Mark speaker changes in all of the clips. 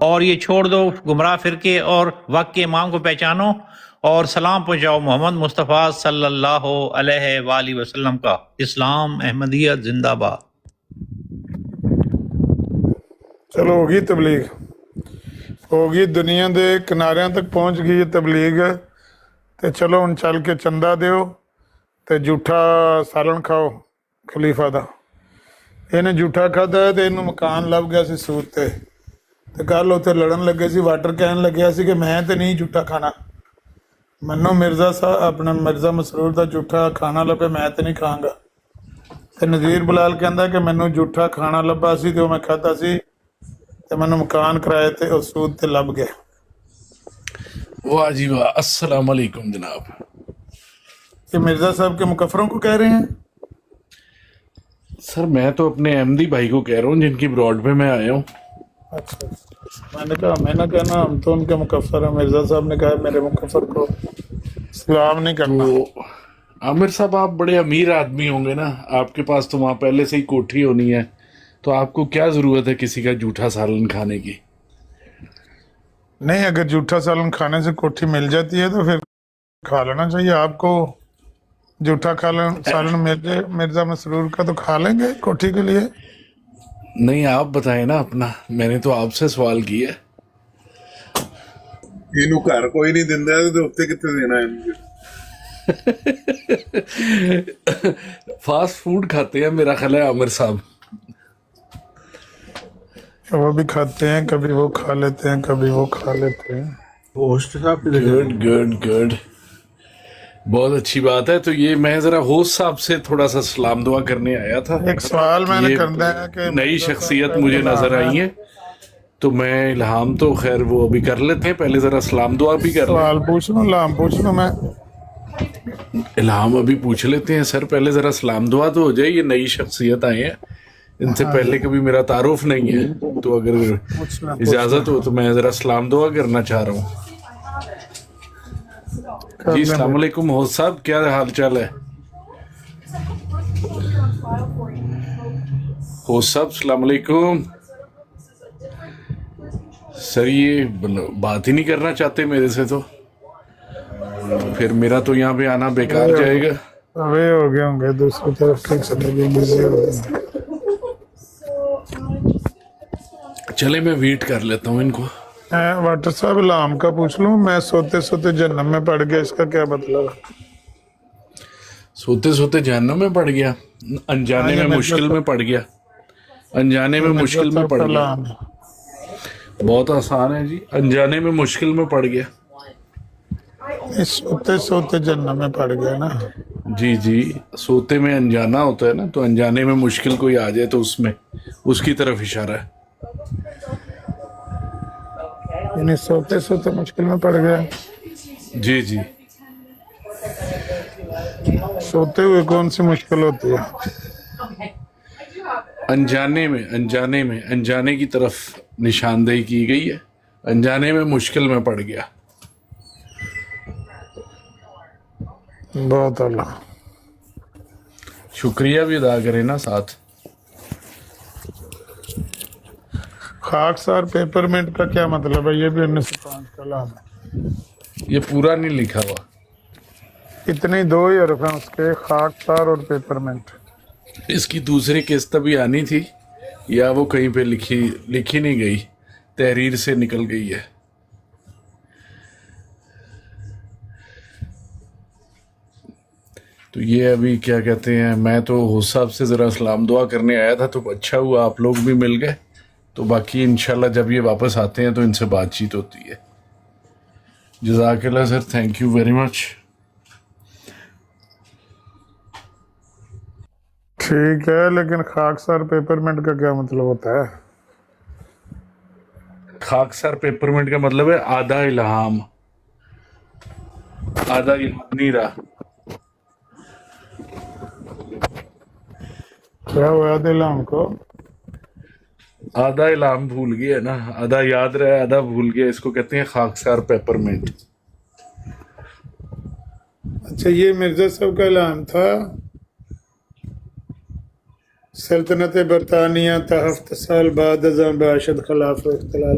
Speaker 1: اور یہ چھوڑ دو گمراہ فرقے اور وقت کے امام کو پہچانو اور سلام پہنچاؤ محمد مصطفیٰ صلی اللہ علیہ وآلہ وسلم کا۔ اسلام احمدیت زندہ باد۔
Speaker 2: چلو ہوگی تبلیغ، ہوگی دنیا دے کناریاں تک پہنچ گئی ہے تبلیغ، تے چلو ہن چل کے چندہ دیو تے جھوٹا سالن کھاؤ خلیفہ دا۔ انہیں جھوٹا کھادا ہے تے انہوں مکان لب گیا سی سود تے کل اتنے لڑن لگے سی، واٹر کہن لگیا سی کہ میں تے نہیں جھوٹا کھانا، منو مرزا صاحب اپنا مرزا مسرور دا جھوٹا کھانا لبے میں تے نہیں کھاں گا۔ تے نذیر بلال کہندا کہ مینوں جھوٹا کھانا لبا سی تے میں کھادا سی تے مینوں مکان کرائے تے اور سود تے لب گیا۔
Speaker 3: واہ جی واہ، السلام علیکم جناب۔
Speaker 2: یہ مرزا صاحب کے مکفروں کو کہہ رہے ہیں؟
Speaker 3: سر میں تو اپنے احمدی بھائی کو کہہ رہا ہوں جن کی براڈ پہ میں آیا ہوں۔
Speaker 2: اچھا، میں نے کہا میں نہ کہنا ہم تو ان کے مکفر ہیں۔ مرزا صاحب نے کہا میرے مکفر کو سلام نہیں کرنا۔
Speaker 3: تو عامر صاحب آپ بڑے امیر آدمی ہوں گے نا، آپ کے پاس تو وہاں پہلے سے ہی کوٹھی ہونی ہے، تو آپ کو کیا ضرورت ہے کسی کا جھوٹا سالن کھانے کی؟
Speaker 2: نہیں، اگر جھوٹا سالن کھانے سے کوٹھی مل جاتی ہے تو پھر کھا لینا چاہیے آپ کو۔ جھوٹا سالن مل جائے مرزا مسرور کا تو کھا لیں گے کوٹھی کے لیے۔
Speaker 3: نہیں آپ بتائیں نا اپنا، میں نے تو آپ سے سوال کیا ہے۔
Speaker 4: ਇਹਨੂੰ ਘਰ ਕੋਈ ਨਹੀਂ ਦਿੰਦਾ ਤੇ ਉੱਤੇ ਕਿੱਥੇ ਦੇਣਾ ਇਹਨੂੰ؟
Speaker 3: فاسٹ فوڈ کھاتے ہیں میرا خیال ہے عامر صاحب۔
Speaker 2: وہ بھی کھاتے ہیں، کبھی وہ کھا لیتے ہیں کبھی وہ کھا لیتے ہیں۔
Speaker 3: گڈ گڈ گڈ، بہت اچھی بات ہے۔ تو یہ میں ذرا ہوسٹ صاحب سے تھوڑا سا سلام دعا کرنے آیا تھا۔
Speaker 2: ایک سوال میں نے
Speaker 3: یہ
Speaker 2: کرنا ہے کہ
Speaker 3: نئی شخصیت مجھے نظر آئی ہے، تو میں الہام تو خیر وہ ابھی کر لیتے ہیں، پہلے ذرا سلام دعا بھی کر لیں۔
Speaker 2: سوال پوچھ لوں، لام پوچھ لوں میں؟
Speaker 3: الہام ابھی پوچھ لیتے ہیں سر، پہلے ذرا سلام دعا تو ہو جائے۔ یہ نئی شخصیت آئے ہیں، ان سے پہلے کبھی میرا تعارف نہیں ہے، تو اگر اجازت ہو تو میں ذرا سلام دعا کرنا چاہ رہا ہوں۔ جی السلام علیکم ہوسٹ صاحب، کیا حال چال ہے؟ ہوسٹ صاحب السلام علیکم۔ سر یہ بات ہی نہیں کرنا چاہتے میرے سے، تو پھر میرا تو یہاں پہ آنا بیکار جائے گا۔
Speaker 2: اوے ہو گئے ہوں گے دوسری طرف کے چلے گئے، بزی ہو گئے۔
Speaker 3: چلے میں ویٹ کر لیتا ہوں ان کو۔
Speaker 2: واٹر صاحب لام کا پوچھ لوں، میں سوتے سوتے جہنم میں پڑ گیا، اس کا کیا مطلب ہے؟
Speaker 3: سوتے سوتے جہنم میں پڑ گیا، انجانے میں مشکل میں پڑ گیا، انجانے میں مشکل میں پڑ گیا۔ بہت آسان ہے جی، انجانے میں مشکل میں پڑ گیا۔
Speaker 2: سوتے سوتے جہنم میں پڑ گیا نا؟
Speaker 3: جی جی، سوتے میں انجانا ہوتا ہے نا، تو انجانے میں مشکل کوئی آ جائے تو اس میں اس کی طرف اشارہ ہے۔
Speaker 2: یعنی سوتے سوتے مشکل میں پڑ گیا۔
Speaker 3: جی جی،
Speaker 2: سوتے ہوئے کون سی مشکل ہوتی ہے؟
Speaker 3: انجانے میں انجانے کی طرف نشاندہی کی گئی ہے، انجانے میں مشکل میں پڑ گیا۔
Speaker 2: بہت اللہ،
Speaker 3: شکریہ بھی ادا کریں نا ساتھ۔
Speaker 2: خاکسار پیپر منٹ کا کیا مطلب ہے؟ یہ بھی 1905 کا لام ہے،
Speaker 3: یہ پورا نہیں لکھا ہوا،
Speaker 2: اتنے دو ہی حرف ہیں اس کے، خاکسار اور پیپر منٹ۔
Speaker 3: اس کی دوسری قسط بھی آنی تھی، یا وہ کہیں پہ لکھی نہیں گئی، تحریر سے نکل گئی ہے۔ تو یہ ابھی کیا کہتے ہیں، میں تو ہوسٹ صاحب سے ذرا سلام دعا کرنے آیا تھا، تو اچھا ہوا آپ لوگ بھی مل گئے۔ تو باقی انشاءاللہ جب یہ واپس آتے ہیں تو ان سے بات چیت ہوتی ہے۔ جزاک اللہ سر، تھینک یو ویری مچ۔
Speaker 2: ٹھیک ہے، لیکن خاکسار پیپر منٹ کا کیا مطلب ہوتا ہے؟
Speaker 3: خاکسار پیپرمنٹ کا مطلب ہے آدھا الہام، آدھا الہام نہیں رہا۔
Speaker 2: کیا ہوا دل ہم کو؟
Speaker 3: آدھا الہام بھول گیا نا، آدھا یاد رہا آدھا بھول گیا، اس کو کہتے ہیں خاکسار پیپرمنٹ۔
Speaker 2: اچھا، یہ مرزا صاحب کا اعلان تھا سلطنت برطانیہ تا 7 سال بعد ازاں باشد خلاف اختلال۔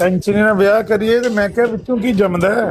Speaker 2: ਕੰਚਨੀ ਨਾਲ ਵਿਆਹ ਕਰੀਏ ਤੇ ਮੈਂ ਕਿਹਾ ਵਿੱਚੋਂ ਕੀ ਜੰਮਦਾ ਹੈ,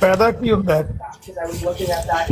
Speaker 2: ਪੈਦਾ ਕੀ ਹੁੰਦਾ ਹੈ।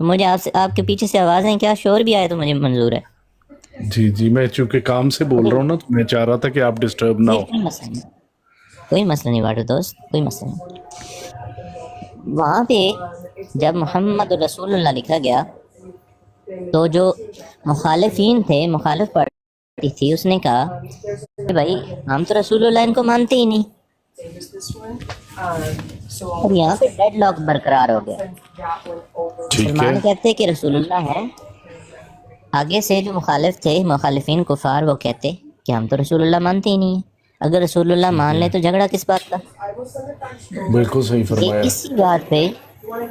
Speaker 5: تو مجھے آپ کے پیچھے سے آوازیں کیا شور بھی آئے تو مجھے منظور ہے.
Speaker 3: جی جی میں چونکہ کام سے بول رہا ہوں نا تو میں چاہ رہا تھا کہ آپ ڈسٹرب نہ ہو.
Speaker 5: کوئی مسئلہ نہیں, کوئی مسئلہ نہیں واٹر دوست, کوئی مسئلہ نہیں. وہاں پہ جب محمد رسول اللہ لکھا گیا تو جو مخالفین تھے, مخالف پارٹی تھی, اس نے کہا کہ بھائی ہم تو رسول اللہ ان کو مانتے ہی نہیں. اور یہاں پہ ڈیڈ لاک برقرار ہو گیا.
Speaker 3: ٹھیک ہے
Speaker 5: مسلمان کہتے کہ رسول اللہ ہے, آگے سے جو مخالف تھے, مخالفین کفار, وہ کہتے کہ ہم تو رسول اللہ مانتے ہی نہیں ہیں. اگر رسول اللہ مان لے تو جھگڑا کس بات کا؟
Speaker 3: بالکل صحیح فرمایا.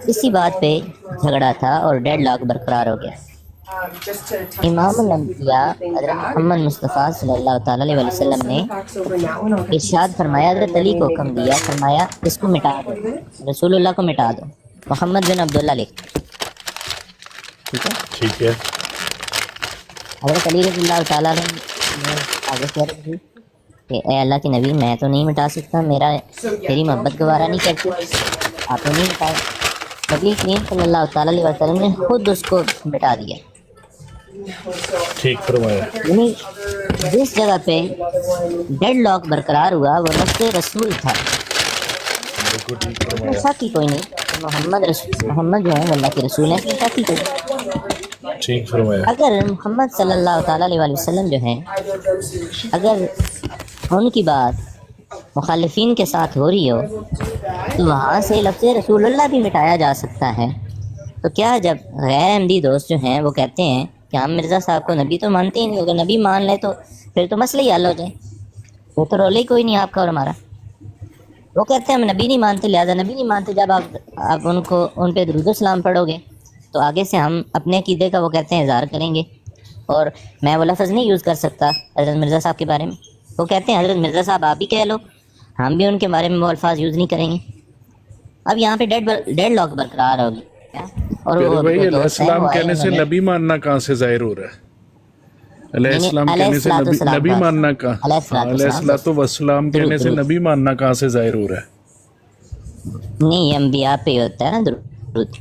Speaker 5: اسی بات پہ جھگڑا تھا اور ڈیڈ لاک برقرار ہو گیا. امام الانبیاء حضرت محمد مصطفیٰ صلی اللہ تعالیٰ علیہ وسلم نے ارشاد فرمایا, حضرت علی کو حکم دیا, فرمایا اس کو مٹا دو, رسول اللہ کو مٹا دو, محمد بن عبداللہ لکھ. ٹھیک ہے,
Speaker 3: ٹھیک ہے.
Speaker 5: حضرت علی رضی اللہ تعالیٰ نے آگے کہہ رہی تھی کہ اے اللہ کے نبی, میں تو نہیں مٹا سکتا, تیری محبت گوارا نہیں کرتی, آپ نے نہیں مٹایا. نبی کریم صلی اللہ تعالیٰ علیہ وسلم نے خود اس کو مٹا دیا.
Speaker 3: ٹھیک فرمایا.
Speaker 5: یعنی جس جگہ پہ ڈیڈ لاک برقرار ہوا وہ لفظ رسول تھا. شک ہی کوئی نہیں, محمد جو ہے اللہ کے رسول ہیں, شک ہی کوئی نہیں.
Speaker 3: ٹھیک فرمایا.
Speaker 5: اگر محمد صلی اللہ تعالیٰ علیہ وسلم جو ہیں, اگر ان کی بات مخالفین کے ساتھ ہو رہی ہو تو وہاں سے لفظ رسول اللہ بھی مٹایا جا سکتا ہے. تو کیا جب غیر احمدی دوست جو ہیں وہ کہتے ہیں کہ ہم مرزا صاحب کو نبی تو مانتے ہی نہیں, اگر نبی مان لے تو پھر تو مسئلہ ہی حل ہو جائے, وہ تو رولے ہی کوئی نہیں آپ کا اور ہمارا. وہ کہتے ہیں ہم نبی نہیں مانتے, لہٰذا نبی نہیں مانتے. جب آپ ان پہ درود و سلام پڑھو گے تو آگے سے ہم اپنے عقیدے کا وہ کہتے ہیں اظہار کریں گے, اور میں وہ لفظ نہیں یوز کر سکتا حضرت مرزا صاحب کے بارے میں. وہ کہتے ہیں حضرت مرزا صاحب آپ ہی کہہ لو, ہم بھی ان کے بارے میں وہ الفاظ یوز نہیں کریں گے. اب یہاں پہ ڈیڈ لاک برقرار ہوگی. اور
Speaker 3: پیارے
Speaker 5: وہ
Speaker 3: بھائی,
Speaker 5: جو
Speaker 3: علیہ
Speaker 5: دوست ہیں
Speaker 3: السلام
Speaker 5: وہ آئے,
Speaker 3: کہنے سے
Speaker 5: انہوں نے
Speaker 3: نبی ماننا کہاں سے ظاہر ہو رہا ہے؟ علیہ
Speaker 5: یعنی
Speaker 3: السلام
Speaker 5: علیہ
Speaker 3: کہنے سے
Speaker 5: الصلاۃ والسلام
Speaker 3: نبی
Speaker 5: کا-
Speaker 3: ماننا کہاں,
Speaker 5: علیہ الصلاۃ
Speaker 3: علیہ الصلاۃ والسلام کہنے سے
Speaker 5: درود.
Speaker 3: نبی ماننا کہاں سے ظاہر ہو رہا ہے؟
Speaker 5: نہیں, یہ انبیاء پہ ہی ہوتا ہے نا درود,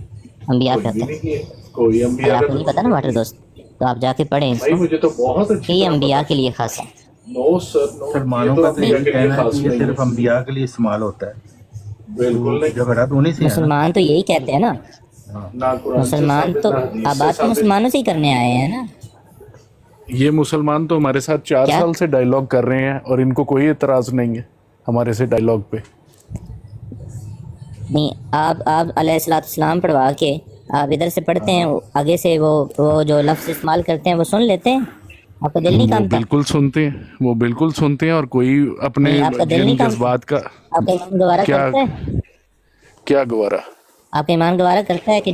Speaker 5: انبیاء پہ ہوتا ہے.
Speaker 3: کوئی
Speaker 5: اگر آپ کو نہیں پتا نا واٹر دوست, تو آپ جا کے پڑھیں اس کو,
Speaker 3: مجھے تو بہت
Speaker 5: کہ یہ انبیاء کے لیے خاص ہے.
Speaker 6: مسلمانوں کا تو یہی کہنا ہے کہ یہ صرف انبیاء کے لیے استعمال ہوتا ہے.
Speaker 3: بالکل
Speaker 6: جھگڑا تو انہیں سے ہے نا.
Speaker 5: مسلمان تو یہی کہتے ہیں نا, مسلمان تو آپ بات تو مسلمانوں سے ہی کرنے آئے ہیں نا.
Speaker 3: یہ مسلمان تو ہمارے ساتھ 4
Speaker 5: کیا؟
Speaker 3: سال سے ڈائیلاگ کر رہے ہیں اور ان کو کوئی اعتراض نہیں ہے ہمارے سے ڈائیلاگ پہ.
Speaker 5: نہیں, آپ علیہ الصلوۃ والسلام پڑھوا کے آپ ادھر سے پڑھتے ہیں, آگے سے وہ جو لفظ استعمال کرتے ہیں وہ سن لیتے ہیں, آپ کا دل نہیں
Speaker 3: وہ
Speaker 5: کامتا,
Speaker 3: بالکل سنتے ہیں, وہ بالکل سنتے ہیں, اور کوئی اپنے
Speaker 5: نہیں, آپ کا دل نہیں کامتا,
Speaker 3: جذبات کا
Speaker 5: آپ کا ایمان گوارا
Speaker 3: کیا
Speaker 5: کرتا ہے,
Speaker 3: کیا گوارا.
Speaker 5: آپ کا ایمان گوارا کرتا ہے کہ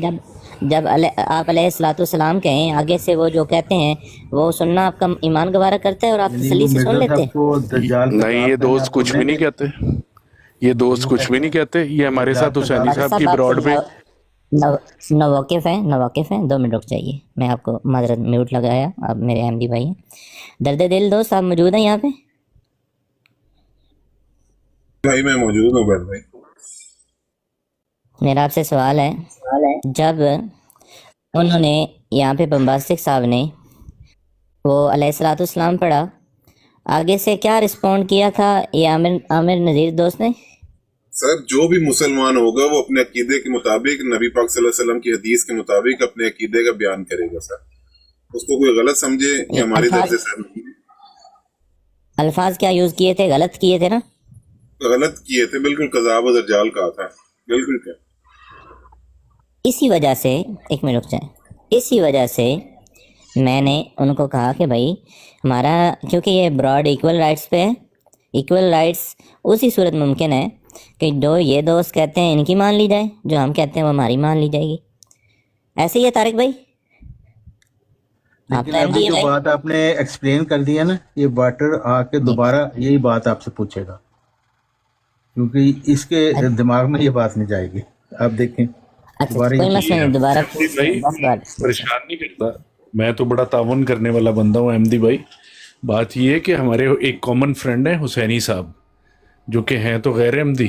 Speaker 5: جب آپ علیہ الصلوۃ والسلام کہیں, آگے سے وہ جو کہتے ہیں وہ سننا آپ کا ایمان گوارا کرتا ہے اور آپ
Speaker 6: یعنی
Speaker 5: تسلی
Speaker 6: وہ
Speaker 5: سے سن
Speaker 6: مرزا
Speaker 5: لیتے
Speaker 6: صاحب
Speaker 5: ہیں.
Speaker 6: کو دجال کا
Speaker 3: نہیں, یہ
Speaker 6: جواب
Speaker 3: دوست کچھ بھی نہیں کہتے, یہ دوست کچھ بھی نہیں کہتے. یہ ہمارے ساتھ حسینی صاحب کی براڈ پہ
Speaker 5: نواقف ہیں, 2 منٹ رک جائیے, میں آپ کو معذرت میوٹ لگایا, آپ میرے احمدی بھائی ہیں. درد دل دوست آپ موجود ہیں یہاں پہ؟
Speaker 4: بھائی میں موجود ہوں بیٹھ بھائی.
Speaker 5: میرا آپ سے سوال ہے, جب انہوں نے یہاں پہ بمباسٹک صاحب نے وہ علیہ الصلوۃ والسلام پڑھا, آگے سے کیا رسپونڈ کیا تھا یہ عامر نذیر دوست نے؟
Speaker 4: سر جو بھی مسلمان ہوگا وہ اپنے عقیدے کے مطابق نبی پاک صلی اللہ علیہ وسلم کی حدیث کے مطابق اپنے عقیدے کا بیان کرے گا. سر اس کو کوئی غلط سمجھے یہ ہماری طرف سے سر نہیں ہے.
Speaker 5: الفاظ کیا یوز کیے تھے؟ غلط کیے تھے نا؟
Speaker 4: غلط کیے تھے, بالکل کذاب و دجال کہا تھا, بالکل. کیا
Speaker 5: اسی وجہ سے, ایک منٹ رک جائیں, اسی وجہ سے میں نے ان کو کہا کہ بھائی ہمارا, کیونکہ یہ براڈ ایکول رائٹس پہ ہے, ایکول رائٹس اسی صورت ممکن ہے کہ جو یہ دوست کہتے ہیں ان کی مان لی جائے, جو ہم کہتے ہیں وہ ہماری مان لی جائے گی. ایسے ہی ہے طارق بھائی, آپ
Speaker 6: لیکن
Speaker 5: تو
Speaker 6: ابھی
Speaker 5: MD
Speaker 6: جو
Speaker 5: ہیں بھائی.
Speaker 6: بات آپ نے ایکسپلین کر دی ہے نا, یہ واٹر آ کے دوبارہ یہی بات آپ سے پوچھے گا, کیونکہ اس کے دماغ میں یہ بات نہیں جائے گی. آپ دیکھیں
Speaker 5: اچھا,
Speaker 6: دوبارہ
Speaker 5: کوئی
Speaker 6: یہ
Speaker 5: مسئلہ نہیں, دوبارہ
Speaker 3: بھائی
Speaker 5: 10 بار.
Speaker 3: پریشان نہیں کرتا, میں تو بڑا تعاون کرنے والا بندہ ہوں احمدی بھائی. بات یہ ہے کہ ہمارے ایک کامن فرینڈ ہیں حسینی صاحب, جو کہ ہیں تو غیر احمدی,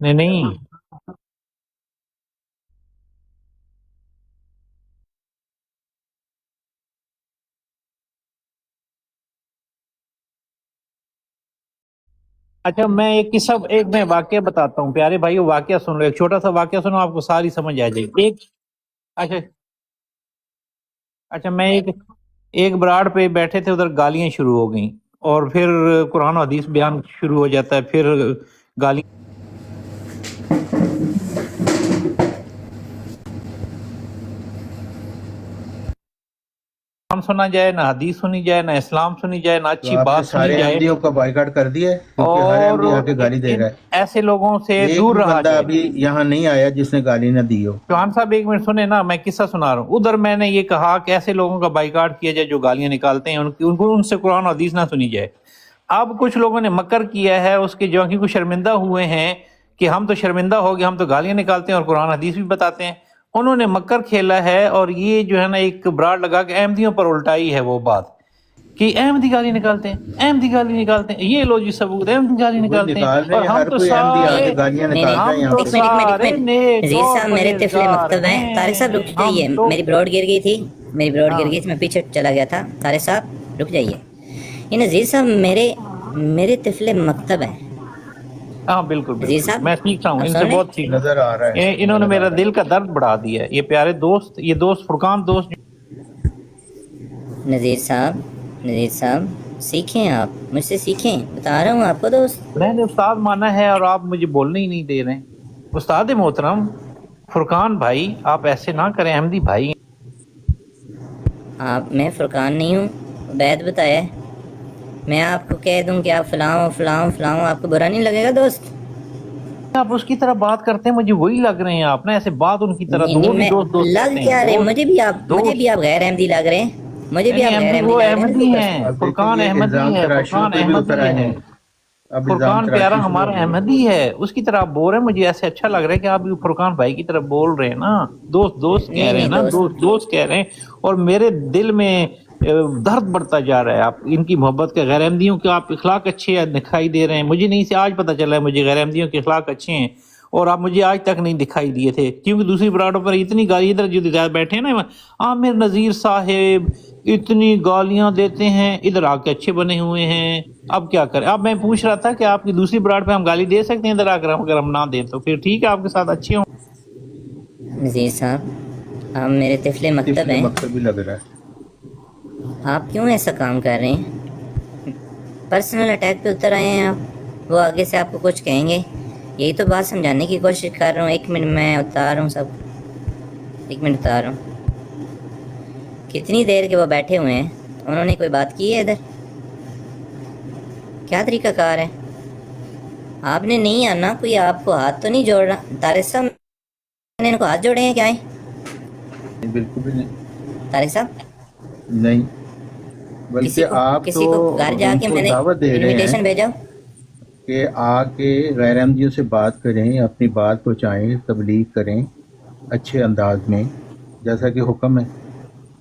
Speaker 1: نہیں اچھا میں ایک قصہ میں واقعہ بتاتا ہوں پیارے بھائی، واقعہ سن لو، ایک چھوٹا سا واقعہ سنو، آپ کو ساری سمجھ آ جائے گی۔ اچھا اچھا میں ایک براڑ پہ بیٹھے تھے، ادھر گالیاں شروع ہو گئیں، اور پھر قرآن و حدیث بیان شروع ہو جاتا ہے، پھر گالیاں سنا جائے، نہ حدیث سنی جائے، نہ اسلام سنی جائے، نہ
Speaker 6: تو
Speaker 1: اچھی
Speaker 6: آپ نے
Speaker 1: بات سنی
Speaker 6: سارے
Speaker 1: جائے،
Speaker 6: احمدیوں کا بائیکاٹ کر دیا ہے، کیونکہ ہر
Speaker 1: اور
Speaker 6: احمدی آ کے گالی دے رہا ہے۔
Speaker 1: ایسے لوگوں سے
Speaker 6: ایک
Speaker 1: دور
Speaker 6: بھی
Speaker 1: رہا
Speaker 6: بندہ
Speaker 1: جائے۔
Speaker 6: ابھی یہاں نہیں آیا جس نے گالی نہ دی ہو۔
Speaker 1: چوہان صاحب ایک منٹ سنیں نا، میں قصہ سنا رہا ہوں۔ ادھر میں نے یہ کہا کہ ایسے لوگوں کا بائیکاٹ کیا جائے جو گالیاں نکالتے ہیں، ان سے قرآن و حدیث نہ سنی جائے۔ اب کچھ لوگوں نے مکر کیا ہے اس کے، جو کہ کچھ شرمندہ ہوئے ہیں کہ ہم تو شرمندہ ہو گئے، ہم تو گالیاں نکالتے ہیں اور قرآن حدیث بھی بتاتے ہیں، انہوں نے مکر کھیلا ہے، اور یہ جو ہے نا ایک براڑ لگا کے احمدیوں پر الٹائی ہے وہ بات کہ احمدی گالی نکالتے ہیں، احمدی گالی نکالتے ہیں، یہ لو جی ثبوت، احمدی گالی
Speaker 6: وہ
Speaker 1: نکالتے ہیں،
Speaker 6: نکال رہے
Speaker 1: اور
Speaker 6: ہیں،
Speaker 1: ہم
Speaker 6: ہر
Speaker 1: تو
Speaker 6: کوئی احمدی آ کے
Speaker 1: سارے
Speaker 6: گالیاں
Speaker 5: نہیں
Speaker 6: نکالتا ہے
Speaker 5: نہیں،
Speaker 6: یہاں
Speaker 1: تو
Speaker 5: ایک
Speaker 6: پہ۔
Speaker 5: منٹ
Speaker 1: سارے نیک
Speaker 5: نذیر
Speaker 1: اور
Speaker 5: صاحب میرے طفل
Speaker 1: پرہیزگار
Speaker 5: مکتب ہیں۔ طارق صاحب رک
Speaker 1: ہم
Speaker 5: جائیے،
Speaker 1: تو
Speaker 5: میری براڈ گر گئی تھی، میری براڈ گر گئی تھی، میں پیچھے چلا گیا تھا۔ طارق صاحب رک جائیے، یہ نذیر صاحب میرے طفل مکتب ہیں۔
Speaker 1: ہاں بالکل
Speaker 5: نذیر
Speaker 1: بالکل،
Speaker 5: صاحب
Speaker 1: میں سیکھ رہا ہوں
Speaker 5: آپ
Speaker 1: ان سے،
Speaker 5: سن رہے
Speaker 1: بہت سیکھ رہا
Speaker 6: نظر آ رہا ہے،
Speaker 1: ہوں۔ انہوں نے
Speaker 6: نظر آ
Speaker 1: میرا
Speaker 6: رہا
Speaker 1: دل کا درد بڑھا دیا ہے، یہ پیارے دوست، یہ دوست فرقان دوست۔
Speaker 5: ہیں نذیر صاحب سیکھیں، آپ مجھ سے سیکھیں، بتا رہا ہوں آپ کو دوست۔
Speaker 1: میں نے استاد مانا ہے اور آپ مجھے بولنے ہی نہیں دے رہے ہیں۔ استاد محترم فرقان بھائی، آپ ایسے نہ کریں، احمدی بھائی ہیں۔
Speaker 5: میں فرقان نہیں ہوں، عبید بتایا ہے۔ میں آپ کو کہہ دوں کہ آپ فلاں فلاں، آپ کو برا نہیں لگے گا دوست؟
Speaker 1: آپ اس کی طرح بات کرتے ہیں، مجھے وہی لگ رہے ہیں آپ نا، ایسے بات ان کی طرح،
Speaker 5: نہیں
Speaker 1: تو وہ
Speaker 5: نہیں،
Speaker 1: بھی
Speaker 5: میں
Speaker 1: دوست دوست
Speaker 5: لگ
Speaker 1: کرتے ہیں،
Speaker 5: کیا رہے، مجھے
Speaker 1: دوست
Speaker 5: بھی آپ غیر احمدی لگ رہے ہیں، مجھے بھی
Speaker 1: نہیں
Speaker 5: آپ غیر
Speaker 1: احمدی،
Speaker 5: احمدی
Speaker 1: وہ
Speaker 5: لگ رہے ہیں
Speaker 1: احمدی
Speaker 5: نا۔
Speaker 1: ہیں،
Speaker 6: اب دیکھیں
Speaker 1: فرقان
Speaker 6: یہ
Speaker 1: احمدی
Speaker 6: الزام
Speaker 1: ہے،
Speaker 6: تراشیوں
Speaker 1: فرقان
Speaker 6: پہ بھی اتر
Speaker 1: احمدی
Speaker 6: آئے
Speaker 1: ہے،
Speaker 6: ہیں، اب الزام
Speaker 1: فرقان پیارا
Speaker 6: تراشی شروع
Speaker 1: ہمارا
Speaker 6: ہو گئی ہے۔
Speaker 1: احمدی ہے، اس کی طرح آپ بول رہے ہیں، مجھے ایسے اچھا لگ رہا ہے کہ آپ فرقان بھائی کی طرف بول رہے ہیں نا، دوست کہہ
Speaker 5: نہیں
Speaker 1: رہے ہیں
Speaker 5: نہیں
Speaker 1: نا،
Speaker 5: دوست،
Speaker 1: دوست کہہ رہے ہیں، اور میرے دل میں درد بڑھتا جا رہا ہے آپ ان کی محبت کے، غیر احمدیوں کے آپ اخلاق اچھے دکھائی دے رہے ہیں، مجھے نہیں سے آج پتہ چلا ہے مجھے غیر احمدیوں کے اخلاق اچھے ہیں، اور آپ مجھے آج تک نہیں دکھائی دیے تھے، کیونکہ دوسری براڈوں پر اتنی گالی، ادھر جو بیٹھے ہیں نا عامر نذیر صاحب اتنی گالیاں دیتے ہیں، ادھر آ کے اچھے بنے ہوئے ہیں، اب کیا کریں؟ اب میں پوچھ رہا تھا کہ آپ کی دوسری براڈ پہ ہم گالی دے سکتے ہیں ادھر آ کر، اگر ہم نہ دیں تو پھر ٹھیک ہے، آپ کے ساتھ اچھے ہوں۔
Speaker 5: نذیر صاحب آپ میرے طفل مکتب
Speaker 6: طفل
Speaker 5: ہیں،
Speaker 6: مکتب بھی لگ رہا ہے۔
Speaker 5: آپ کیوں ایسا کام کر رہے ہیں؟ پرسنل اٹیک پہ اتر آئے ہیں آپ، وہ آگے سے آپ کو کچھ کہیں گے، یہی تو بات سمجھانے کی کوشش کر رہا ہوں۔ ایک منٹ میں اتار رہا ہوں سب، ایک منٹ اتار رہا ہوں۔ کتنی دیر کے وہ بیٹھے ہوئے ہیں، انہوں نے کوئی بات کی ہے ادھر؟ کیا طریقہ کار ہے؟ آپ نے نہیں آنا، کوئی آپ کو ہاتھ تو نہیں جوڑ رہا؟ طارق صاحب میں نے ان کو ہاتھ جوڑے ہیں کیا ہیں؟
Speaker 6: نہیں، بالکل بھی نہیں،
Speaker 5: طارق صاحب
Speaker 6: نہیں، بلکہ آپ
Speaker 5: کسی
Speaker 6: تو
Speaker 5: کو گھر جا
Speaker 6: ان
Speaker 5: کے
Speaker 6: کو
Speaker 5: میں نے
Speaker 6: دعوت دے رہے ہیں
Speaker 5: انویٹیشن بھیجا؟
Speaker 6: کہ آ کے غیر احمدیوں سے بات کریں، اپنی بات پہنچائیں، تبلیغ کریں اچھے انداز میں جیسا کہ حکم ہے۔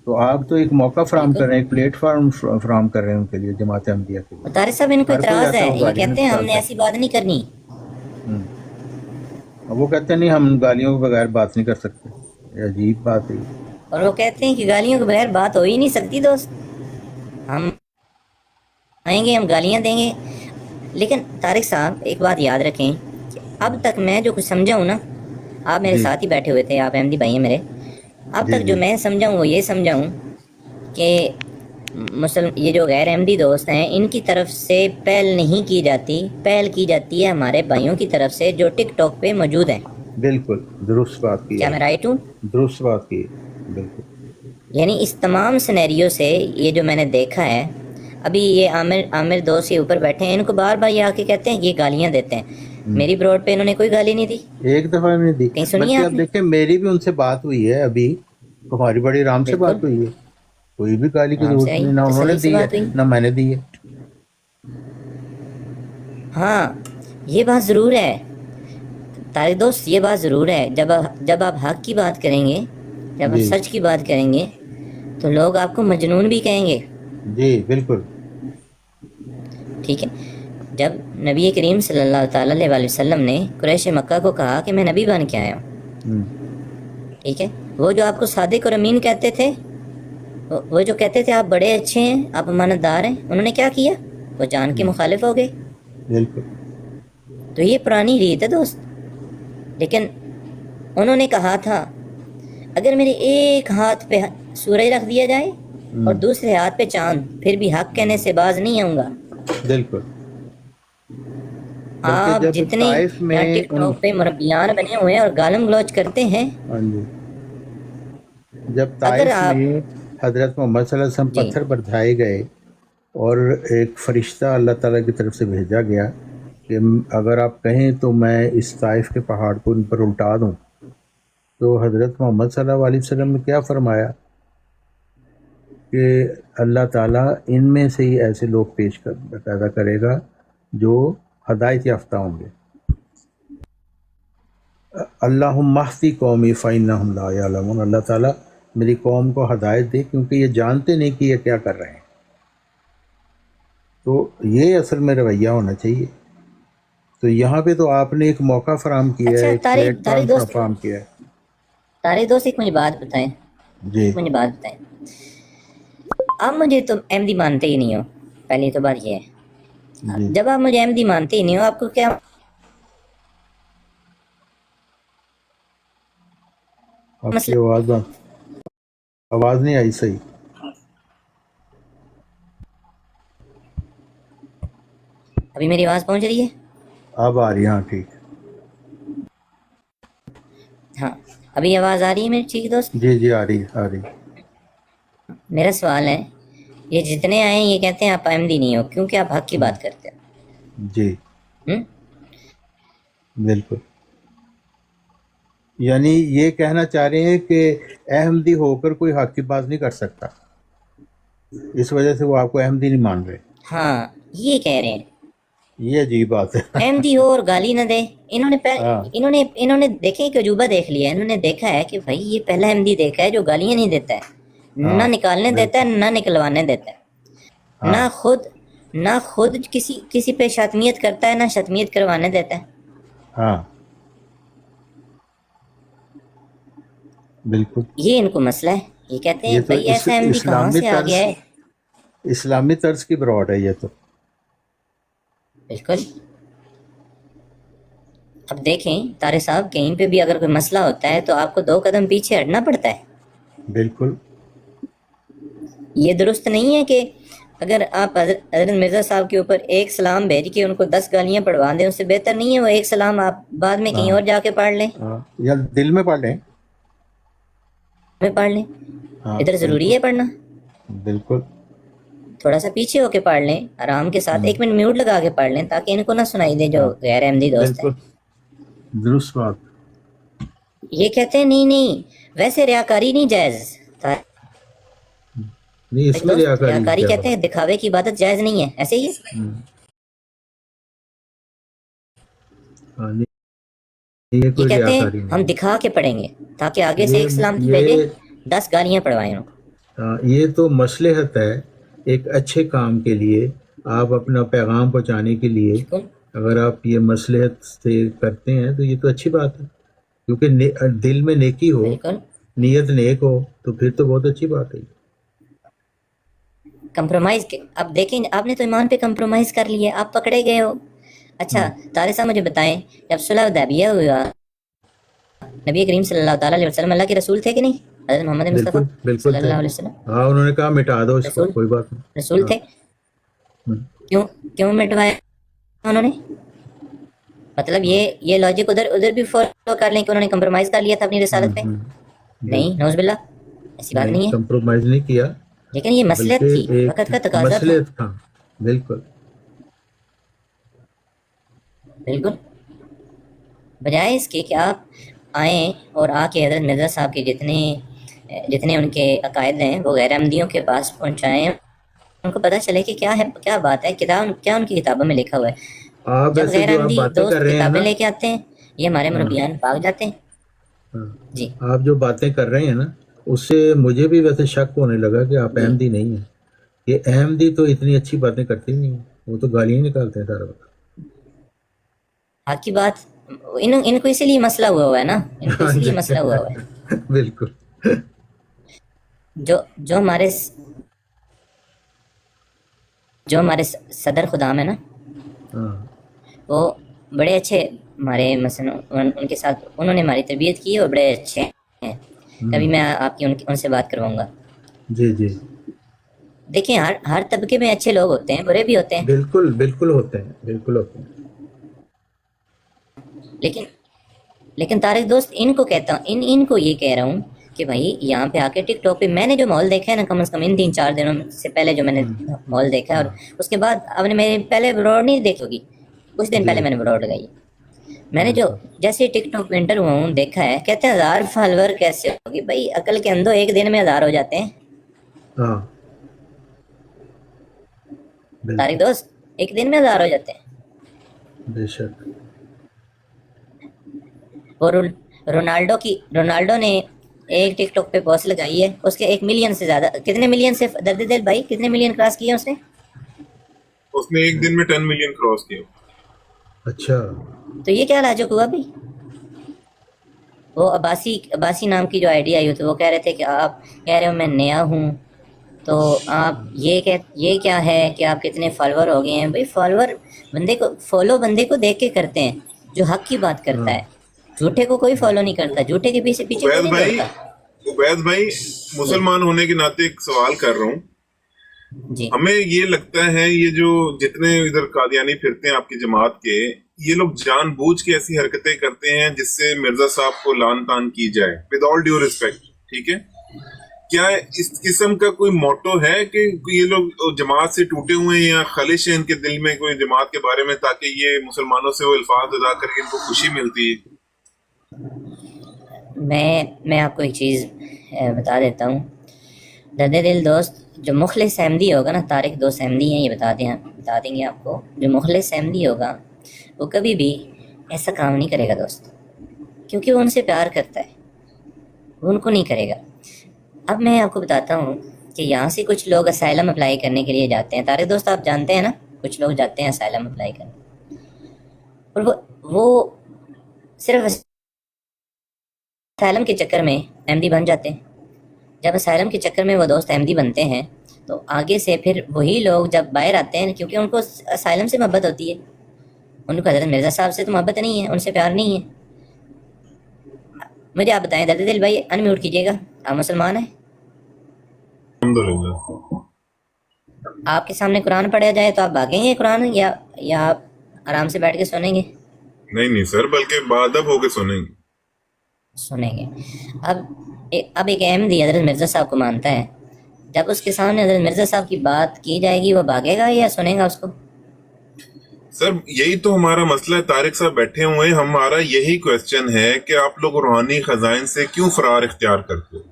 Speaker 6: تو آپ تو ایک موقع فراہم
Speaker 5: بالکل،
Speaker 6: کر رہے ہیں، ایک پلیٹ فارم فراہم کر رہے ہیں ان کے لیے، جماعت احمدیہ کے
Speaker 5: اور
Speaker 6: لیے۔
Speaker 5: طارق صاحب ان کو
Speaker 6: ہر کوئی
Speaker 5: اعتراض
Speaker 6: آتا
Speaker 5: ہے،
Speaker 6: ہے، وہ
Speaker 5: یہ
Speaker 6: گالیاں
Speaker 5: کہتے ہیں ہم نے
Speaker 6: نکالتا
Speaker 5: ایسی بات نہیں کرنی۔
Speaker 6: ہے۔ اب وہ کہتے ہیں نہیں، ہم گالیوں کے بغیر بات نہیں کر سکتے، یہ عجیب بات ہے یہ۔
Speaker 5: اور وہ کہتے ہیں کہ گالیوں کے بغیر بات ہو ہی نہیں سکتی دوست، ہم آئیں گے، ہم گالیاں دیں گے۔ لیکن طارق صاحب ایک بات یاد رکھیں کہ اب تک میں جو کچھ سمجھا ہوں نا، آپ میرے
Speaker 6: جی
Speaker 5: ساتھ ہی بیٹھے ہوئے تھے، آپ احمدی بھائی ہیں میرے، اب
Speaker 6: جی
Speaker 5: تک جو
Speaker 6: جی
Speaker 5: میں سمجھا ہوں وہ یہ سمجھا ہوں کہ یہ جو غیر احمدی دوست ہیں ان کی طرف سے پہل نہیں کی جاتی، پہل کی جاتی ہے ہمارے بھائیوں کی طرف سے جو ٹک ٹاک پہ موجود ہیں۔
Speaker 6: بالکل درست بات کی
Speaker 5: کیا میں
Speaker 6: آپ نے،
Speaker 5: رائٹ ہوں؟
Speaker 6: درست بات کی ہے، بالکل۔
Speaker 5: یعنی اس تمام سینیریو سے یہ جو میں نے دیکھا ہے، ابھی یہ عامر دوست کے اوپر بیٹھے ہیں، ان کو بار بار یہ آ کے کہتے ہیں کہ یہ گالیاں دیتے ہیں، میری بروڈ پہ انہوں نے کوئی گالی نہیں دی،
Speaker 6: ایک دفعہ میں نے دی،
Speaker 5: کہیں سنی ہے
Speaker 6: بلکہ
Speaker 5: آپ
Speaker 6: اب
Speaker 5: نے؟
Speaker 6: دیکھیں میری بھی ان سے بات ہوئی ہے ابھی، ہماری بڑی آرام سے
Speaker 5: بالکل
Speaker 6: بات ہوئی ہے، کوئی بھی گالی کی
Speaker 5: آرام سے
Speaker 6: ضرورت
Speaker 5: آئی،
Speaker 6: نہیں، نہ انہوں نے
Speaker 5: تسلی سے
Speaker 6: دی ہے
Speaker 5: بات ہوئی۔
Speaker 6: نہ میں نے دی ہے۔
Speaker 5: ہاں یہ بات ضرور ہے طارق دوست، یہ بات ضرور ہے، جب آپ حق کی بات کریں گے، جب آپ
Speaker 6: جی
Speaker 5: سچ کی بات کریں گے تو لوگ آپ کو مجنون بھی کہیں گے،
Speaker 6: جی بالکل۔
Speaker 5: ٹھیک ہے؟ جب نبی کریم صلی اللہ تعالیٰ علیہ وسلم نے قریش مکہ کو کہا کہ میں نبی بن کے آیا ہوں، ٹھیک ہے، وہ جو آپ کو صادق اور امین کہتے تھے، وہ جو کہتے تھے آپ بڑے اچھے ہیں، آپ امانت دار ہیں، انہوں نے کیا کیا؟ وہ جان کے مخالف ہو گئے۔
Speaker 6: بالکل
Speaker 5: تو یہ پرانی ریت ہے دوست۔ لیکن انہوں نے کہا تھا اگر میرے ایک ہاتھ پہ سورج رکھ دیا جائے اور دوسرے ہاتھ پہ چاند، پھر بھی حق کہنے سے باز نہیں آؤں گا۔
Speaker 6: بالکل۔
Speaker 5: آپ
Speaker 6: جب
Speaker 5: جتنے
Speaker 6: طائف میں
Speaker 5: یہاں ٹک ٹاک پہ مربیان بنے ہوئے ہیں اور گالم گلوچ کرتے ہیں،
Speaker 6: ہاں جی، جب طائف
Speaker 5: آپ-
Speaker 6: میں حضرت محمد صلی اللہ علیہ وسلم
Speaker 5: جی۔
Speaker 6: پتھر برسائے گئے اور ایک فرشتہ اللہ تعالیٰ کی طرف سے بھیجا گیا کہ اگر آپ کہیں تو میں اس طائف کے پہاڑ کو ان پر الٹا دوں، تو حضرت محمد صلی اللہ علیہ وسلم نے کیا فرمایا کہ اللہ تعالیٰ ان میں سے ہی ایسے لوگ پیدا کرے گا جو ہدایت یافتہ ہوں گے۔ اللہم اہدی قومی فإنہم لا یعلمون، اللہ تعالیٰ میری قوم کو ہدایت دے کیونکہ یہ جانتے نہیں کہ یہ کیا کر رہے ہیں۔ تو یہ اصل میں رویہ ہونا چاہیے۔ تو یہاں پہ تو آپ نے ایک موقع فراہم کیا
Speaker 5: اچھا،
Speaker 6: ہے، ایک
Speaker 5: طارق
Speaker 6: پلیٹ فارم
Speaker 5: دوست،
Speaker 6: فراہم کیا ہے۔
Speaker 5: طارق دوست ایک مجھے بات بتائیں،
Speaker 6: جی
Speaker 5: مجھے بات بتائیں، آپ مجھے تو احمدی مانتے ہی نہیں ہو، پہلی تو بات یہ ہے۔
Speaker 6: جی،
Speaker 5: جب آپ مجھے احمدی مانتے ہی نہیں ہو، آپ کو کیا
Speaker 6: آپ کی آواز نہیں آئی صحیح۔
Speaker 5: ابھی میری آواز پہنچ رہی ہے؟
Speaker 6: اب آ رہی ہے، ہاں ٹھیک۔
Speaker 5: ہاں، ابھی آواز آ رہی ہے میری؟ ٹھیک دوست،
Speaker 6: جی جی، آ رہی آ رہی۔
Speaker 5: میرا سوال ہے، یہ جتنے آئے ہیں یہ کہتے ہیں آپ احمدی نہیں ہو کیونکہ آپ حق کی بات کرتے
Speaker 6: جی
Speaker 5: ہو۔
Speaker 6: بالکل، یعنی یہ کہنا چاہ رہے ہیں کہ احمدی ہو کر کوئی حق کی بات نہیں کر سکتا، اس وجہ سے وہ آپ کو احمدی نہیں مان رہے۔
Speaker 5: ہاں، یہ کہہ رہے ہیں
Speaker 6: یہ عجیب بات ہے۔
Speaker 5: احمدی ہو اور گالی نہ دے۔
Speaker 6: ہاں۔
Speaker 5: انہوں نے دیکھیں ایک عجوبہ دیکھ لیا ہے، انہوں نے دیکھا ہے کہ بھائی یہ پہلا احمدی دیکھا ہے جو گالیاں نہیں دیتا ہے، نہ نکالنے دیتا ہے نہ نکلوانے دیتا ہے، نہ خود کسی پہ شتمیت کرتا ہے نہ شتمیت کروانے دیتا ہے۔
Speaker 6: ہاں بالکل،
Speaker 5: یہ ان کو مسئلہ ہے، یہ کہتے ہیں
Speaker 6: یہ تو
Speaker 5: بھائی ایسا احمدی کہاں سے آ گیا ہے۔
Speaker 6: اسلامی طرز کی براڈ ہے یہ تو۔
Speaker 5: بالکل۔ اب دیکھیں طارق صاحب، کہیں پہ بھی اگر کوئی مسئلہ ہوتا ہے تو آپ کو 2 قدم پیچھے ہٹنا پڑتا ہے۔
Speaker 6: بالکل،
Speaker 5: یہ درست نہیں ہے کہ اگر آپ حضرت مرزا صاحب کے اوپر ایک سلام بھیج کے ان کو 10 گالیاں پڑھوا دیں، اس سے بہتر نہیں ہے وہ ایک سلام آپ بعد میں کہیں اور جا کے پڑھ لیں،
Speaker 6: یا دل میں پڑھ لیں۔
Speaker 5: میں پڑھ لیں، ادھر ضروری ہے پڑھنا،
Speaker 6: بالکل
Speaker 5: تھوڑا سا پیچھے ہو کے پڑھ لیں آرام کے ساتھ، 1 منٹ میوٹ لگا کے پڑھ لیں تاکہ ان کو نہ سنائی دے جو غیر احمدی دوست ہیں۔
Speaker 6: بالکل درست بات۔
Speaker 5: یہ کہتے ہیں نہیں ویسے ریاکاری نہیں جائز،
Speaker 6: نہیں، اس میں
Speaker 5: ریاکاری کہتے ہیں دکھاوے کی عبادت جائز نہیں ہے، ایسے ہی یہ کہتے ہیں ہم دکھا کے پڑھیں گے تاکہ آگے سے ایک سلام بھیجے 10 گالیاں پڑھوائیں ان کو۔
Speaker 6: یہ تو مصلحت ہے ایک اچھے کام کے لیے، آپ اپنا پیغام پہنچانے کے لیے اگر آپ یہ مصلحت سے کرتے ہیں تو یہ تو اچھی بات ہے، کیونکہ دل میں نیکی ہو،
Speaker 5: بالکل
Speaker 6: نیت نیک ہو تو پھر تو بہت اچھی بات ہے۔
Speaker 5: کمپرومائز اب دیکھیں، آپ نے تو ایمان پہ کمپرومائز کر لیا، آپ پکڑے گئے ہو۔ اچھا طارق صاحب مجھے بتائیں، جب صلح حدیبیہ ہوا، نبی کریم صلی اللہ تعالیٰ علیہ وسلم اللہ کے رسول تھے کہ نہیں؟ حضرت محمد مصطفیٰ
Speaker 6: بالکل
Speaker 5: صلی اللہ علیہ وسلم
Speaker 6: ہاں، انہوں نے کہا مٹا دو اس کو، کوئی بات نہیں،
Speaker 5: رسول تھے، کیوں مٹوایا انہوں نے؟ مطلب یہ لاجک ادھر بھی فالو کر لیں کہ انہوں نے کمپرومائز کر لیا تھا اپنی رسالت پہ؟ نہیں، نعوذ باللہ، ایسی بات نہیں ہے،
Speaker 6: کمپرومائز نہیں کیا،
Speaker 5: لیکن یہ مصلحت تھی، وقت کا تقاضا تھا۔
Speaker 6: مصلحت تھا، بالکل
Speaker 5: بالکل، بجائے اس کے کہ آپ آئیں اور آ کے حضرت مرزا صاحب کے جتنے ان کے عقائد ہیں وہ غیر احمدیوں کے پاس پہنچائیں، ان کو پتہ چلے کہ کیا بات ہے، کیا ان کی کتابوں میں لکھا ہوا ہے۔
Speaker 6: آپ
Speaker 5: جب
Speaker 6: ایسے
Speaker 5: غیر
Speaker 6: جو آپ
Speaker 5: احمدی
Speaker 6: باتیں
Speaker 5: دوست
Speaker 6: کر رہے ہیں
Speaker 5: کتابیں
Speaker 6: نا،
Speaker 5: لے کے آتے ہیں، یہ ہمارے مربیان پاک جاتے ہیں۔ جی
Speaker 6: آپ جو باتیں کر رہے ہیں نا، اس سے مجھے بھی ویسے شک ہونے لگا کہ آپ احمدی نہیں ہیں۔ یہ احمدی تو اتنی اچھی باتیں کرتے ہی نہیں ہیں، وہ تو گالیاں نکالتے ہیں سارا وقت۔
Speaker 5: حق کی بات ان کو اسی لیے مسئلہ ہوا ہے نا، ان کو اسی لیے مسئلہ ہوا ہے.
Speaker 6: بالکل.
Speaker 5: جو ہمارے صدر خدام ہے نا،
Speaker 6: ہاں
Speaker 5: وہ بڑے اچھے ہمارے مثلا ان کے ساتھ انہوں نے ہماری تربیت کی اور بڑے اچھے ہیں. کبھی میں آپ کی ان سے بات کرواؤں گا.
Speaker 6: جی جی
Speaker 5: دیکھیں ہر طبقے میں اچھے لوگ ہوتے ہیں، برے بھی ہوتے ہیں،
Speaker 6: بالکل بالکل ہوتے ہیں، بالکل ہوتے ہیں.
Speaker 5: لیکن طارق دوست ان کو کہتا ہوں، ان کو یہ کہہ رہا ہوں کہ بھائی یہاں پہ آ کے ٹک ٹاک پہ میں نے جو ماحول دیکھا ہے نا، کم از کم ان 3-4 دنوں سے پہلے جو میں نے ماحول دیکھا ہے، اور اس کے بعد آپ نے میرے پہلے روڈ نہیں دیکھی ہوگی، کچھ دن پہلے میں نے روڈ لگائی. میں نے جو جیسے ٹک ٹاک پہ انٹر ہوا ہوں دیکھا ہے، کہتے ہیں 1000 فالوور کیسے ہوگی؟ بھائی عقل کے اندھو، ایک دن میں 1000 ہو جاتے ہیں.
Speaker 6: ہاں
Speaker 5: طارق دوست ایک دن میں 1000 ہو جاتے ہیں.
Speaker 6: بے شک.
Speaker 5: اور رونالڈو نے ایک ٹک ٹاک پہ پوسٹ لگائی ہے، اس کے 1 ملین سے زیادہ، کتنے ملین سے درد دل بھائی کتنے ملین کراس کیے اس نے
Speaker 4: ایک دن میں 10 ملین کراس کیا.
Speaker 6: اچھا
Speaker 5: تو یہ کیا لاجک ہوا بھائی؟ وہ عباسی نام کی جو آئی ڈی آئی ہوتی ہے، وہ کہہ رہے تھے کہ آپ کہہ رہے ہو میں نیا ہوں، تو آپ یہ کیا ہے کہ آپ کتنے فالوور ہو گئے ہیں؟ بھائی فالوور بندے کو دیکھ کے کرتے ہیں جو حق کی بات کرتا ہے. جھوٹے کو کوئی فالو نہیں کرتا، جھوٹے کے پیچھے کوئی نہیں دوڑتا.
Speaker 4: عبید بھائی مسلمان ہونے کے ناطے ایک سوال کر رہا ہوں.
Speaker 5: جی
Speaker 4: ہمیں یہ لگتا ہے یہ جو جتنے ادھر قادیانی پھرتے ہیں آپ کی جماعت کے، یہ لوگ جان بوجھ کے ایسی حرکتیں کرتے ہیں جس سے مرزا صاحب کو لان تان کی جائے، ود آل ڈیو ریسپیکٹ، ٹھیک ہے؟ کیا اس قسم کا کوئی موٹو ہے کہ یہ لوگ جماعت سے ٹوٹے ہوئے ہیں، یا خلش ہے ان کے دل میں کوئی جماعت کے بارے میں، تاکہ یہ مسلمانوں سے وہ الفاظ ادا کر کے ان کو خوشی ملتی ہے؟
Speaker 5: میں آپ کو ایک چیز بتا دیتا ہوں. درد دل دوست، جو مخلص احمدی ہوگا نا، طارق دوست احمدی ہیں، یہ بتا دیں گے آپ کو، جو مخلص احمدی ہوگا وہ کبھی بھی ایسا کام نہیں کرے گا دوست، کیونکہ وہ ان سے پیار کرتا ہے، وہ ان کو نہیں کرے گا. اب میں آپ کو بتاتا ہوں کہ یہاں سے کچھ لوگ اسائلم اپلائی کرنے کے لیے جاتے ہیں. طارق دوست آپ جانتے ہیں نا، کچھ لوگ جاتے ہیں اسائلم اپلائی کرنے، اور وہ صرف اسائلم کے چکر میں احمدی بن جاتے ہیں. جب اسائلم کے چکر میں وہ دوست احمدی بنتے ہیں تو آگے سے پھر وہی لوگ جب باہر آتے ہیں، کیونکہ ان کو اسائلم سے محبت ہوتی ہے، ان کو حضرت مرزا صاحب سے تو محبت نہیں ہے، ان سے پیار نہیں ہے. مجھے آپ بتائیں درد دل بھائی، ان میوٹ کیجیے گا، آپ مسلمان ہیں؟
Speaker 4: الحمدللہ.
Speaker 5: آپ کے سامنے قرآن پڑھا جائے تو آپ بھاگیں گے قرآن، یا آپ آرام سے بیٹھ کے سنیں گے؟
Speaker 4: نہیں سر، بلکہ باادب ہو کے سنیں
Speaker 5: گے. اب ایک احمدی حضرت مرزا صاحب کو مانتا ہے، جب اس کے سامنے حضرت مرزا صاحب کی بات کی جائے گی، وہ بھاگے گا یا سنے گا اس کو؟
Speaker 4: سر یہی تو ہمارا مسئلہ ہے. طارق صاحب بیٹھے ہوئے ہیں، ہمارا یہی کوسچن ہے کہ آپ لوگ روحانی خزائن سے کیوں فرار اختیار کرتے ہو؟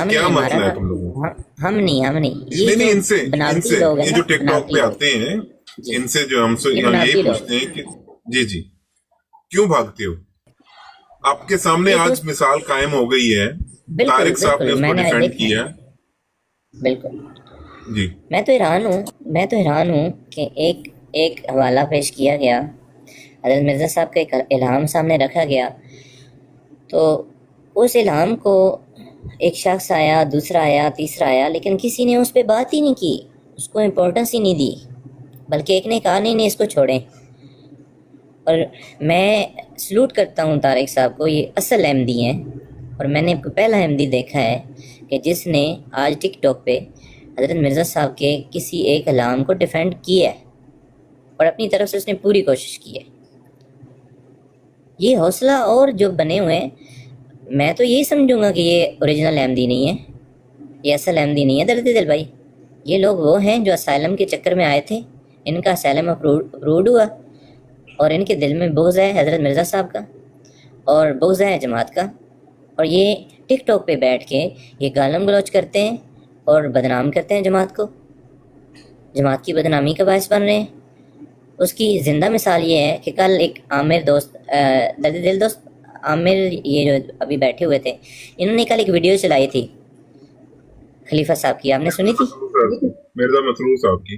Speaker 4: کیا مسئلہ ہے تم لوگوں؟
Speaker 5: ہم نہیں
Speaker 4: نہیں ان سے یہ جو ٹک ٹاک پہ آتے ہیں، ان سے جو ہم یہی پوچھتے ہیں کہ جی کیوں بھاگتے ہو؟ آپ کے سامنے آج مثال قائم ہو گئی ہے، طارق صاحب نے اس کو ڈیفینڈ کیا.
Speaker 5: بالکل
Speaker 4: جی
Speaker 5: میں تو حیران ہوں کہ ایک حوالہ پیش کیا گیا، حضرت مرزا صاحب کا ایک الہام سامنے رکھا گیا، تو اس الہام کو ایک شخص آیا، دوسرا آیا، تیسرا آیا، لیکن کسی نے اس پہ بات ہی نہیں کی، اس کو امپورٹنس ہی نہیں دی، بلکہ ایک نے کہا نہیں اس کو چھوڑیں. اور میں سلوٹ کرتا ہوں طارق صاحب کو، یہ اصل احمدی ہیں، اور میں نے پہلا احمدی دیکھا ہے کہ جس نے آج ٹک ٹاک پہ حضرت مرزا صاحب کے کسی ایک الہام کو ڈیفینڈ کیا ہے، اور اپنی طرف سے اس نے پوری کوشش کی ہے. یہ حوصلہ اور جو بنے ہوئے ہیں، میں تو یہی سمجھوں گا کہ یہ اوریجنل احمدی نہیں ہے، یہ اصل احمدی نہیں ہے. درد دل بھائی، یہ لوگ وہ ہیں جو اسائلم کے چکر میں آئے تھے، ان کا اسائلم اپروڈ ہوا، اور ان کے دل میں بغض ہے حضرت مرزا صاحب کا، اور بغض ہے جماعت کا، اور یہ ٹک ٹاک پہ بیٹھ کے یہ گالم گلوچ کرتے ہیں اور بدنام کرتے ہیں جماعت کو، جماعت کی بدنامی کا باعث بن رہے ہیں. اس کی زندہ مثال یہ ہے کہ کل ایک عامر دوست، درد دل دوست عامر، یہ جو ابھی بیٹھے ہوئے تھے، انہوں نے کل ایک ویڈیو چلائی تھی خلیفہ صاحب کی، آپ نے سنی تھی؟
Speaker 4: مرزا مسرور صاحب کی.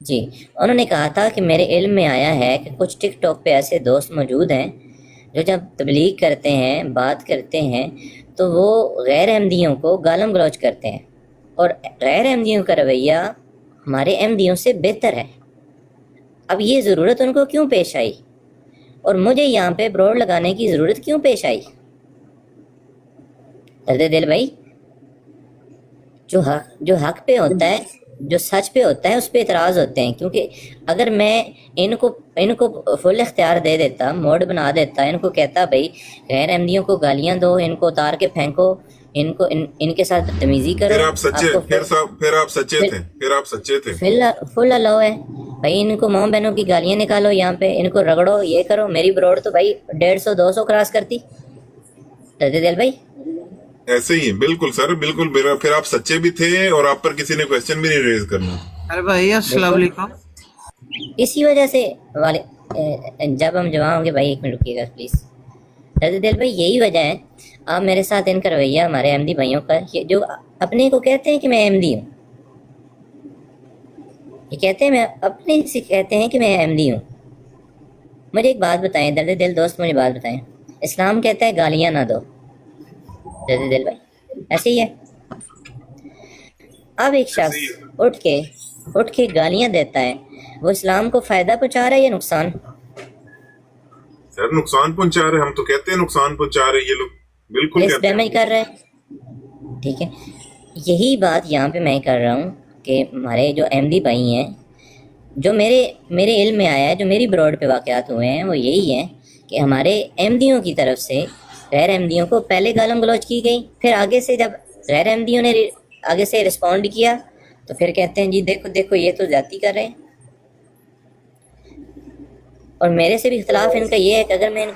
Speaker 5: جی انہوں نے کہا تھا کہ میرے علم میں آیا ہے کہ کچھ ٹک ٹاک پہ ایسے دوست موجود ہیں جو جب تبلیغ کرتے ہیں، بات کرتے ہیں، تو وہ غیر احمدیوں کو گالم گلوچ کرتے ہیں، اور غیر احمدیوں کا رویہ ہمارے احمدیوں سے بہتر ہے۔ اب یہ ضرورت ان کو کیوں پیش آئی، اور مجھے یہاں پہ بروڈ لگانے کی ضرورت کیوں پیش آئی؟ درد دل بھائی، جو حق پہ ہوتا ہے، جو سچ پہ ہوتا ہے، اس پہ اعتراض ہوتے ہیں، کیونکہ اگر میں ان کو فل اختیار دے دیتا، موڈ بنا دیتا، ان کو کہتا بھائی غیر احمدیوں کو گالیاں دو، ان کو اتار کے پھینکو، ان کے ساتھ بدتمیزی کرو،
Speaker 4: پھر آپ سچے
Speaker 5: کو
Speaker 4: پھر آپ سچے تھے
Speaker 5: فل الاؤ ہے بھائی، ان کو ماں بہنوں کی گالیاں نکالو، یہاں پہ ان کو رگڑو، یہ کرو۔ میری بروڈ تو بھائی 150-200 کراس کرتی درد دل بھائی۔
Speaker 4: ایسے ہی بالکل سر، بالکل پھر آپ سچے بھی تھے اور آپ پر کسی نے کوشچن بھی نہیں ریز کرنا۔
Speaker 7: ارے بھائی السلام علیکم۔
Speaker 5: اسی وجہ سے جب ہم جمع ہوں گے بھائی، ایک منٹ رکیے گا پلیز درد دل بھائی، یہی وجہ ہے آپ میرے ساتھ ان کا رویہ ہمارے احمدی بھائیوں کا، جو اپنے کو کہتے ہیں کہ میں احمدی ہوں، یہ کہتے ہیں اپنے سے کہتے ہیں کہ میں احمدی ہوں۔ مجھے ایک بات بتائیں درد دل دوست، مجھے بات بتائیں، اسلام کہتا ہے گالیاں نہ دو درد دل بھائی، ایسے ہی ہے؟ اب ایک شخص اٹھ کے گالیاں دیتا ہے، وہ اسلام کو فائدہ پہنچا رہا ہے یا نقصان؟
Speaker 4: سر نقصان پہنچا رہے، ہم تو کہتے ہیں نقصان پہنچا رہے، یہ لوگ بالکل کہتے ہیں
Speaker 5: ڈیمیج کر رہا ہے۔ ٹھیک ہے، یہی بات یہاں پہ میں کر رہا ہوں کہ ہمارے جو احمدی بھائی ہیں، جو میرے علم میں آیا ہے، جو میری بروڈ پہ واقعات ہوئے ہیں، وہ یہی ہے کہ ہمارے احمدیوں کی طرف سے غیر احمدیوں کو پہلے گالم گلوچ کی گئی، پھر آگے سے جب غیر احمدیوں نے آگے سے رسپونڈ کیا تو پھر کہتے ہیں جی دیکھو یہ تو زیادتی کر رہے ہیں۔ اور میرے سے بھی اختلاف ان کا یہ ہے کہ اگر میں ان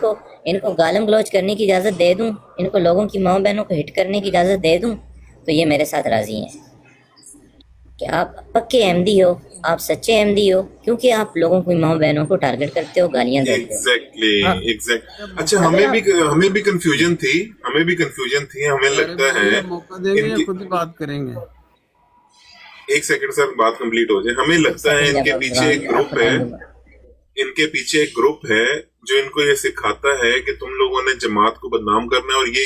Speaker 5: کو گالم گلوچ کرنے کی اجازت دے دوں، ان کو لوگوں کی ماں بہنوں کو ہٹ کرنے کی اجازت دے دوں، تو یہ میرے ساتھ راضی ہیں کہ آپ پکے احمدی ہو، آپ سچے احمدی ہو، کیونکہ آپ لوگوں کی ماں بہنوں کو ٹارگٹ کرتے ہو، گالیاں دیتے ہو۔
Speaker 4: ایگزیکٹلی۔ اچھا ہمیں بھی کنفیوژن تھی، ہمیں لگتا ہے
Speaker 7: موقع دیں گے یا خود ہی بات کریں گے؟
Speaker 4: ایک سیکنڈ سر بات کمپلیٹ ہو جائے۔ ہمیں لگتا ہے ان کے پیچھے ایک گروپ ہے جو ان کو یہ سکھاتا ہے کہ تم لوگوں نے جماعت کو بدنام کرنا ہے اور یہ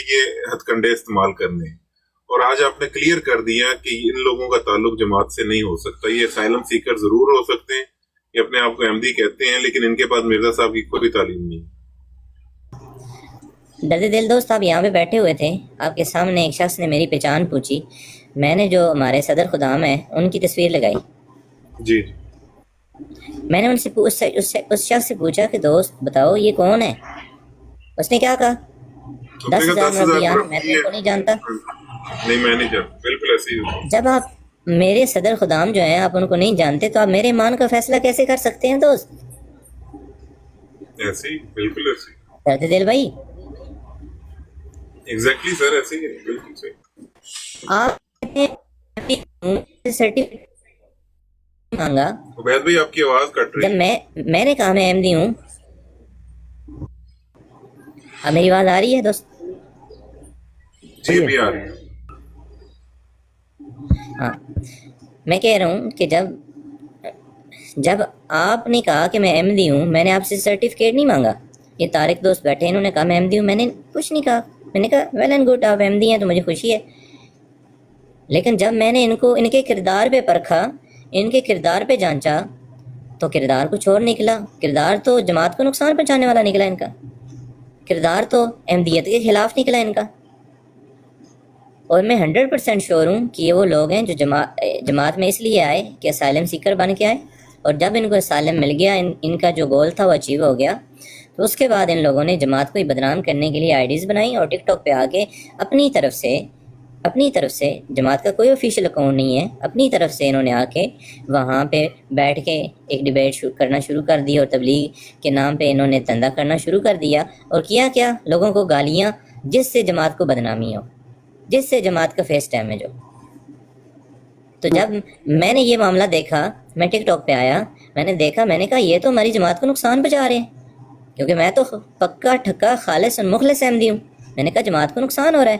Speaker 4: ہتھ کنڈے استعمال کرنے ہیں، اور آج آپ نے کلیئر کر دیا کہ ان لوگوں کا تعلق جماعت سے نہیں ہو سکتا۔ یہ اسائلم سیکر ضرور ہو سکتے ہیں، یہ اپنے آپ کو احمدی کہتے ہیں، لیکن ان کے پاس مرزا صاحب کی کوئی تعلیم نہیں۔
Speaker 5: درد دل دوست، آپ یہاں پہ بیٹھے ہوئے تھے، آپ کے سامنے ایک شخص نے میری پہچان پوچھی، میں نے جو ہمارے صدر خدام ہیں ان کی تصویر لگائی،
Speaker 4: جی
Speaker 5: میں نے ان سے اس شخص سے پوچھا کہ دوست بتاؤ یہ کون ہے؟ اس نے کیا کہا؟ 10,000 روپیہ، میں تو نہیں جانتا۔
Speaker 4: نہیں میں نہیں جانتا، بالکل ایسے ہی۔
Speaker 5: جب آپ میرے صدر خدام جو ہیں آپ ان کو نہیں جانتے تو آپ میرے ایمان کا فیصلہ کیسے کر سکتے ہیں دوست؟
Speaker 4: ایسے ہی، بالکل ایسے ہی،
Speaker 5: درد دل بھائی،
Speaker 4: ایگزیکٹلی سر ایسے ہی ہے، بالکل صحیح۔
Speaker 5: آپ سرٹیفکیٹ مانگا،
Speaker 4: عبید بھائی آپ کی آواز کٹ رہی
Speaker 5: جب
Speaker 4: ہے۔
Speaker 5: میں نے کہا میں احمدی ہوں۔ اب میری آواز آ رہی ہے دوست؟
Speaker 4: جی ابھی آ رہی ہے۔
Speaker 5: ہاں، میں کہہ رہا ہوں کہ جب آپ نے کہا کہ میں احمدی ہوں، میں نے آپ سے سرٹیفکیٹ نہیں مانگا۔ یہ طارق دوست بیٹھے، انہوں نے کہا میں احمدی ہوں، میں نے کچھ نہیں کہا، میں نے کہا ویل اینڈ گڈ، آپ احمدی ہیں تو مجھے خوشی ہے۔ لیکن جب میں نے ان کے کردار پہ پرکھا، ان کے کردار پہ جانچا، تو کردار کچھ اور نکلا۔ کردار تو جماعت کو نقصان پہنچانے والا نکلا ان کا، کردار تو احمدیت کے خلاف نکلا ان کا۔ اور میں 100% شور ہوں کہ یہ وہ لوگ ہیں جو جماعت میں اس لیے آئے کہ اسائلم سیکر بن کے آئے، اور جب ان کو اسائلم مل گیا، ان کا جو گول تھا وہ اچیو ہو گیا، تو اس کے بعد ان لوگوں نے جماعت کو ہی بدنام کرنے کے لیے آئی ڈیز بنائی، اور ٹک ٹاک پہ آ کے اپنی طرف سے جماعت کا کوئی آفیشیل اکاؤنٹ نہیں ہے، اپنی طرف سے انہوں نے آ کے وہاں پہ بیٹھ کے ایک ڈیبیٹ کرنا شروع کر دی، اور تبلیغ کے نام پہ انہوں نے دھندا کرنا شروع کر دیا، اور کیا لوگوں کو گالیاں، جس سے جماعت کو بدنامی ہو، جس سے جماعت کا فیس ڈیمیج ہو۔ تو جب میں نے یہ معاملہ دیکھا، میں ٹک ٹاک پہ آیا، میں نے کہا یہ تو ہماری جماعت کو نقصان پہنچا رہے ہیں، کیونکہ میں تو پکا ٹھکا خالص اور مخلص احمدی ہوں۔ میں نے کہا جماعت کو نقصان ہو رہا ہے،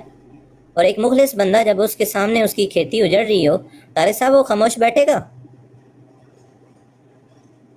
Speaker 5: اور ایک مخلص بندہ جب اس کے سامنے اس کی کھیتی اجڑ رہی ہو، طارق صاحب وہ خاموش بیٹھے گا؟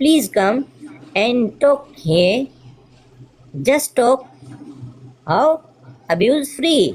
Speaker 5: please come and talk here. Just talk. How? Abuse free.